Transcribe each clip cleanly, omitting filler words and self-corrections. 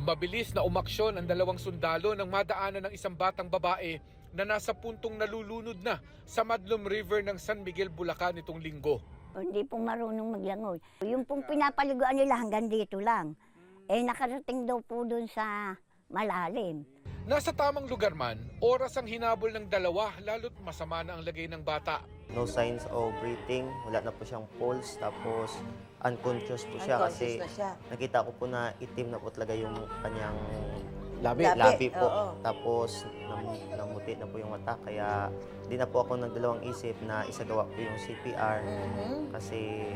Mabilis na umaksyon ang dalawang sundalo nang madaanan ng isang batang babae na nasa puntong nalulunod na sa Madlum River ng San Miguel, Bulacan nitong linggo. Hindi po marunong maglangoy. Yung pong pinapaliguan nila hanggang dito lang. Eh nakarating daw po dun sa malalim. Nasa tamang lugar man, oras ang hinabol ng dalawa lalo't masama na ang lagay ng bata. No signs of breathing, wala na po siyang pulse, tapos unconscious po siya kasi Unconscious na siya. nakita ko po na itim na po talaga yung kanyang Labi. labi po. Oo. Tapos namuti na po yung mata, kaya di na po ako nagdalawang isip na isagawa po yung CPR kasi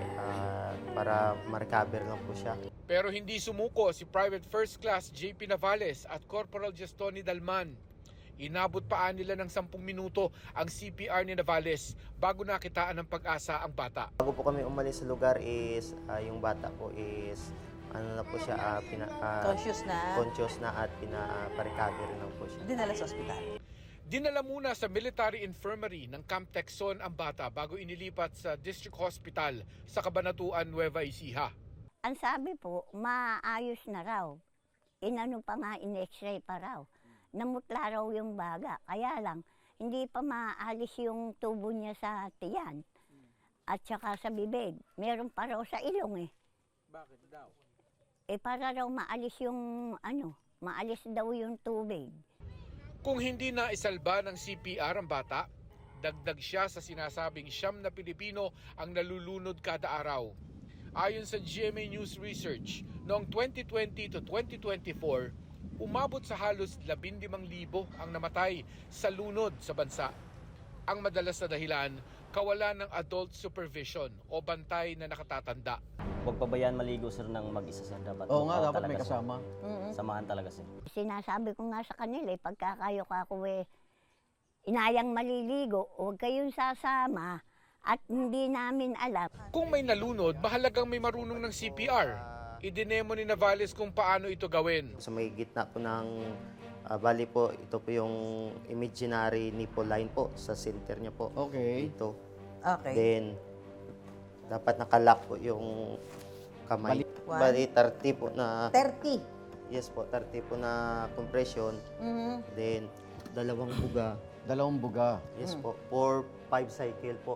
para ma-recover lang po siya. Pero hindi sumuko si Private First Class JP Navales at Corporal Gestoni Dalman. Inabot pa nila ng 10 minuto ang CPR ni Navales bago nakitaan ng pag-asa ang bata. Bago po kami umalis sa lugar is yung bata po is ano na po siya, conscious na at pina-recover lang po siya. Dinala sa ospital. Dinala muna sa military infirmary ng Camp Texon ang bata bago inilipat sa District Hospital sa Cabanatuan, Nueva Ecija. Ang sabi po, maayos na raw. Inano pa nga, in-x-ray pa raw. Namutla raw yung baga. Kaya lang, hindi pa maalis yung tubo niya sa tiyan. At saka sa bibig. Meron pa raw sa ilong eh. Bakit daw? Para raw maalis yung maalis daw yung tubig. Kung hindi na isalba ng CPR ang bata, dagdag siya sa sinasabing 9 na Pilipino ang nalulunod kada araw. Ayon sa GMA News Research, noong 2020 to 2024, umabot sa halos 15,000 ang namatay sa lunod sa bansa. Ang madalas na dahilan, kawalan ng adult supervision o bantay na nakatatanda. Huwag pabayaan maligo sir ng mag-isa sir. Dapat Oo nga, mag-out dapat may talaga, sir. kasama. Samahan talaga sir. Sinasabi ko nga sa kanila, pagkakayo ka ako inayang maliligo, huwag kayong sasama at hindi namin alam. Kung may nalunod, mahalagang may marunong ng CPR. Idinemo ni Navales kung paano ito gawin. Sa may gitna po ng bali po, ito po yung imaginary nipple line po sa center niya po. Okay. Dito. Okay. Then, dapat nakalock po yung kamay. Bali 30 po na, 30. yes po, 30 po na compression. Then, dalawang buga. Dalawang buga. Yes po, 4-5 cycle po.